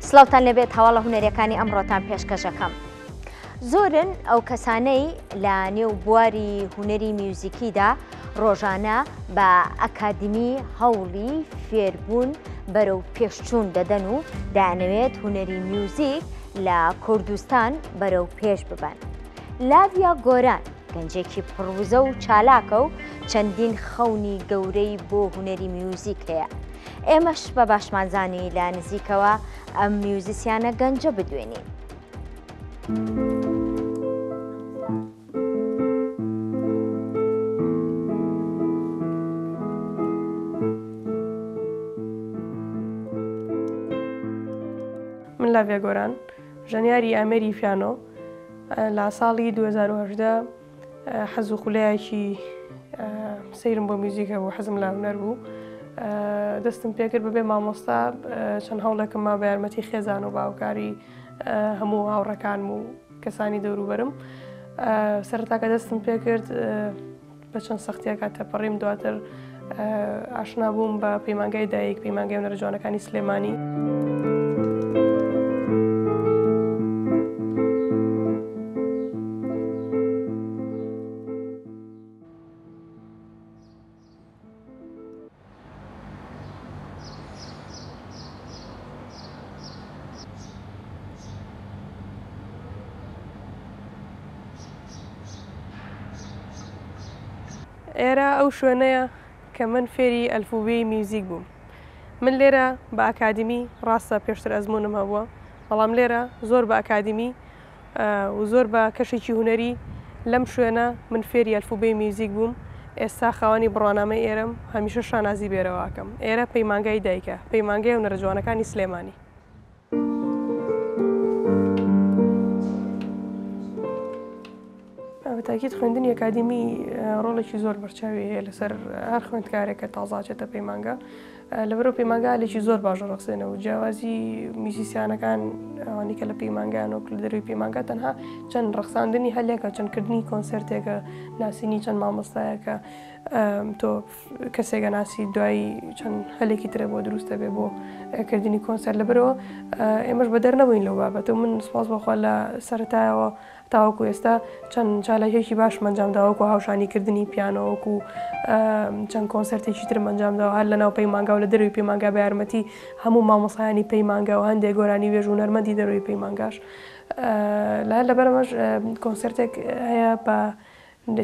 سلااوتان لەبێت هەواڵە هونەریەکانی ئەمڕۆتان پێشکەشەکەم. زۆرن ئەو کەسانەی لە نێو بواری هونەری میوزیکیدا ڕۆژانە بە ئەکادمی هەوڵی فێربوون بەرەو پێشچوون دەدەن و دەیانەوێت هونەری میوزیک لە کوردستان بەرەو پێش ببەن. لاڤیا گۆران گەنجێکی پڕوزە و چالاکە و چەندین خەونی گەورەی بۆ هونەری میوزیک هەیە. ئێمەش بە باشمانزانی لە نزیکەوە ئەم میوزیسیانە گەنجە بدوێنین. من لاڤیا گۆران ژەنیاری ئامێری پیانۆ لە ساڵی 2018 حەز و خولەیەکی سەیرم بۆ میوزیکە بۆ حەزم لە هونەر بوو. دەستم پێکرد بەبێ مامۆستا چەند هەوڵێکم ما بە یارمەتی خێزان و باوکاری هەموو هاوڕەکانم و کەسانی دەوروبەرم. سەرەتاکە دەستم پێکرد بە چەند سەختیەکە تەپەڕیم، دواتر ئاشنا بووم بە پەیمانگای دایک، پەیمانگای هونەرە جوانەکانی سلێمانی. ئێرە ئەو شوێنەیە کە من فێری ئەلفوبێی میوزیک بووم. من لێرە بە ئەکادمی ڕاستە پێشتر ئەزمونم هەبووە، بەڵام لێرە زۆر بە ئەکادمی و زۆر بە کەشێکی هونەری لەم شوێنە من فێری ئەلفوبێی میوزیک بووم. ئێستا خاوەنی بڕوانامەی ئێرەم هەمیشە شانازی بێرەواکەم. ئێرە پەیمانگای دایکە، پەیمانگای هونەرە جوانەکانی سلێمانی. بەتاکید خوێندنی ئەکادمی ڕۆڵێکی زۆر بەرچاوی هەیە لەسەر هەر خوێندکارێک کە تازاچێتە پەیمانگە. لەبەرەوە پەیمانگا لێکی زۆر باشە ڕەخسێنەوە. جیاوازی میوزیسیانەکان ئەوانی کە لە پەیمانگان و لە دەروی پەیمانگا تەنها چەند ڕەخساندنی هەلێکە، چەندکردنی کۆنسەرتێکە، ناسینی چەند مامۆستایەکە تۆ کەسێکە ناسی دوایی چەند هەلێکی ترە بۆ دروستە بێ بۆ کردنی کۆنسەر. لەبەرەوە ئێمەش بەدەر نەبووین لەو بابەتە. من سوپاس بەخوا لە سەرەتایەوە تاوەکو ئێستا چەند چالاکێکی باش ئەنجامداوەکو هاوشانیکردنی پیانۆوەکو چەند کۆنسەرتێکی ترم ئەنجامداوە هەر لەناو پەیمانگا و لە دەروی پەیمانگا بە یارمەتی هەموو مامۆستایانی پەیمانگا و هەندێک گۆرانی وێژ و هونەرمەندی دەروی پەیمانگاش. لەبەرەمەش کۆنسەرتێک هەیە بە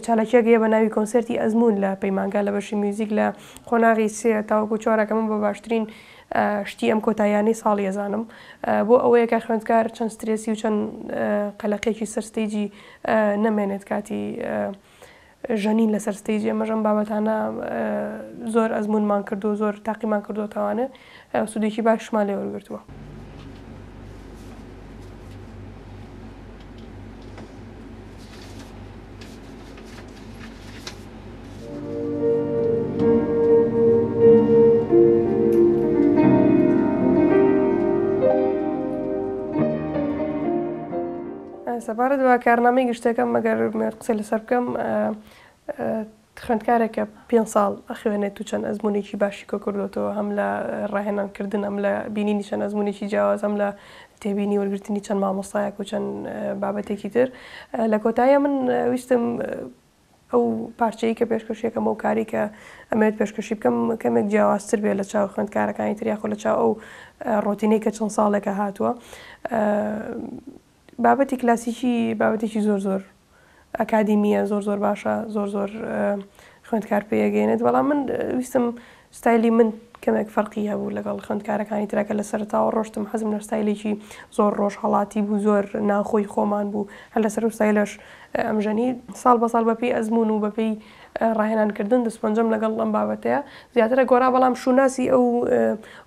چالاکیەک هەیە بە ناوی کۆنسەرتی ئەزمون لە پەیمانگا لە بەشی میوزیک لە خۆناغی 3 تاوەکو 4 من بە باشترین شتی ئەم کۆتاییانەی ساڵی ئەزانم. بۆ ئەوەیە کە خوێندکار چەند سترێسی و چەند قەلەقێکی سەرستەیجی نەمێنێت کاتی ژەنین لەسەر ستەیجی. ئەمەش ئەم بابەتانە زۆر ئەزمونمان کردو، زۆر تاقیمان کردوتەوانە، سوودێکی باشمان لێ وەرگرتووە. سەپارەت بە کارنامەی گشتەکەم ئەگەر قسە لەسەر بکەم، خوێندکارێکە 5 ساڵ ئەخوێنێت و چەند ئەزمونێکی باشی کۆ کردوێتەوە، هەم لە ڕاهێنانکردن، ئەم لە بینینی چەند ئەزمونێکی جیاواز، ئەم لە تێبینی وەرگرتنی چەند مامۆستایەک و چەند بابەتێکی تر. لە کۆتاییە من ویستم ئەو پارچەیە کە پێشکەشیەکەم ئەو کاری کە ئەمەوێت پێشکەشی بکەم کەمێک جیاوازتر بێت لە چاو خوێندکارەکانی تر یاخۆ لە چاو ئەو ڕۆتینەی کە چەند ساڵێکە هاتووە. بابەتی کلاسیکی بابەتێکی زۆر ئەکادیمیە، زۆر باشە، زۆر خوێندکار پێگەێنێت. بەڵام من ویستم ستایلی من کەمێک فەرقی هەبوو لەگەڵ خوێندکارەکانی ترەکە لە سەرەتاوە ڕۆشتم حەزم لە ستایلێکی زۆر ڕۆژهەڵاتی بوو، زۆر ناوخۆی خۆمان بوو. هەر لەسەر و ستایلەش ئەمژەنی ساڵ بە ساڵ بەپێی ئەزمون و بەپێی ڕاهێنانکردن دەستپەنجەم لەگەڵ ئەم بابەتەیە زیاترە گۆرا، بەڵام شوناسی ئەو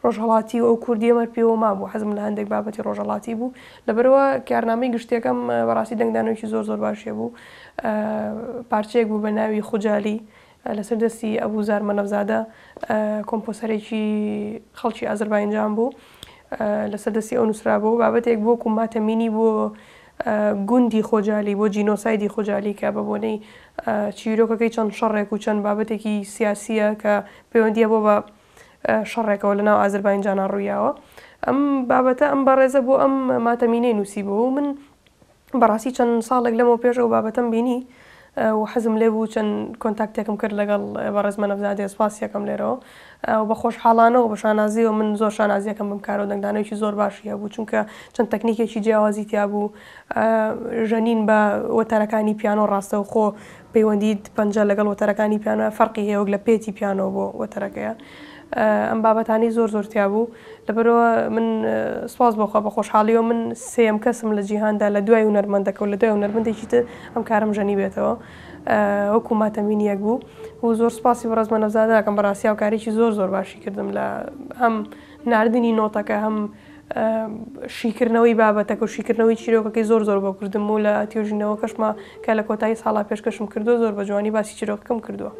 ڕۆژهەڵاتی و ئەو کوردیەمە پێوە مابوو. حەزم لە هەندێک بابەتی ڕۆژهەڵاتی بوو. لەبەرەوە کارنامەی گشتیەکەم بەڕاستی دەنگدانەوەیکی زۆر باشیە بوو. پارچەیەک بوو بە ناوی خوجالی لەسەر دەستی ئەبوزار مەنەفزادە، کۆمپۆسەرێکی خەڵکی ئازەربایجان بوو. لەسەر دەستی ئەو نووسرا بوو. بابەتێک بۆ کوماتەمینی بۆ گوندی خۆجالی، بۆ جینۆسایدی خۆجالی کە بە بۆنەی چیرۆکەکەی چەند شەڕێک و چەند بابەتێکی سیاسیە کە پەیوەندیە بۆ بە شەڕێکەوە لەناو ئازەربایجانە ڕوویاوە. ئەم بابەتە ئەم بەڕێزە بۆ ئەم ماتەمینەی نووسیبەوە و من بەڕاستی چەند ساڵێک لەمەوە پێش ئەو بابەتەم بینی و حەزم لێ بوو چەند کۆنتاکتێکم کرد لەگەڵ بەڕێزمە نەڤزادێ سپاسیەکەم لێرەوە و بە خۆشحاڵانەوە بە شانازیەوە من زۆر شانازیەکەم بم کارەوە دەنگدانەوەی زۆر باشی هەبوو چونکە چەند تەکنیکێکی جیاوازی تیا بوو ژەنین بە وەتەرەکانی پیانۆ ڕاستە و خۆ پەیوەندیت پەنجە لەگەڵ وەتەرەکانی پیانۆ فەرقی هەیە وەک لە پێتی پیانۆ بۆ وەتەرەکەیە ئەم بابەتانی زۆر تیا بوو لەبەرەوە من سواز بۆخوا بە خۆشحاڵیەوە من سێم کەسم لە جیهاندا لە دوای هونەرمەندەکە و لە دوای هونەرمەندێکی تر ئەم کارم ژەنی بێتەوە وەکو ماتەمینیەک بوو و زۆر سپاسی بەڕێزمە نەڤزادەکەم بەڕاستی هاوکاریی زۆر باشی کردم لە هەم ناردنی نۆتەکە هەم شیکردنەوەی بابەتەکە و شیکردنەوەی چیرۆکەکەی زۆر بۆ کردم و لە توێژینەوە کەشمە کە لە کۆتایی ساڵا پێشکەشم کردو زۆر بە جوانی باسی چیرۆکەکەم کردووە.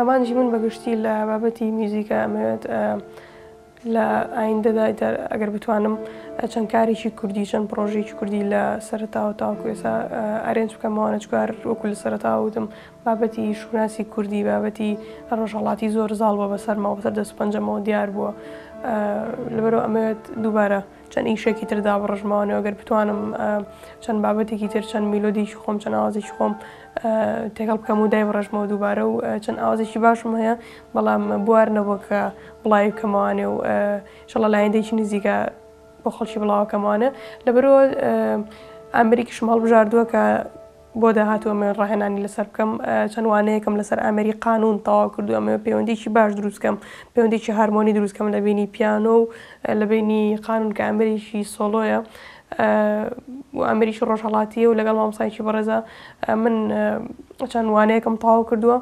ئەمانشی من بەگشتی لە بابەتی میوزیکە ئەمەوێت لە ئایندەدا ئەگەر بتوانم چەند کارێکی کوردی چەند پرۆژێکی کوردی لە سەرەتاوە تاوەکو ئێستا ئارێنج بکەمەوە چکار وەکو لە سەرەتاوە وتم بابەتی شوناسی کوردی بابەتی ڕۆژهەڵاتی زۆر زاڵ بووە بەسەرمەوە بەسەر دەست پەنجەمەوە دیار بووە لەبەرەوە ئەمەوێت دووبارە چەند ئیشێکی تردا بڕژمەوەنەوە ئەگەر بتوانم چەند بابەتێکی تر چەند میلۆدیکی خۆم چەند ئاوازێکی خۆم تێکەڵ بکەم و دای بڕژمەوە دووبارە و چەند ئاوازێکی باشم هەیە بەڵام بوارنەوە کە بڵاوی بکەمەوانێ و ئینشەڵا لە ئایندەیەکی نزیکە بۆ خەڵکی بڵاوەکەمانە لەبەرەوە ئامریکیشم هەڵبژاردووە کە بۆ داهاتوە ئەمە ڕاهێنانی لەسەر بکەم چەند وانەیەکەم لەسەر ئامری قانون تەواو کردو ئەمە پەیوەندێکی باش دروستکەم پەیوەندێکی هارمۆنی دروستکەم لە بینی پیانۆ و لە بینی قانون کە ئەمریکی سۆلۆیە و ئەمریکی ڕۆژهەڵاتیە و لەگەڵ مامۆستایەکی بەڕێزە من چەند وانەیەکم تەواو کردووە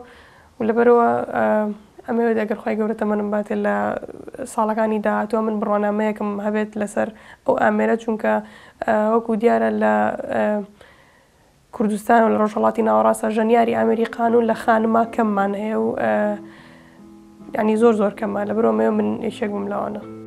و لەبەرەوە ئەمەوێت ئەگەر خۆی گەورەتە منم باتێت لە ساڵەکانی داهاتووە من بڕوانامەیەکم هەبێت لەسەر ئەو ئامێرە چونکە وەکو دیارە لە کوردستان و لە ڕۆژهەڵاتی ناوەڕاستە ژەنیاری ئامری قانون لە خانما کەممان هەیە و ینی زۆر کەمە لەبەرەوە من یەکێک بم لەوانە.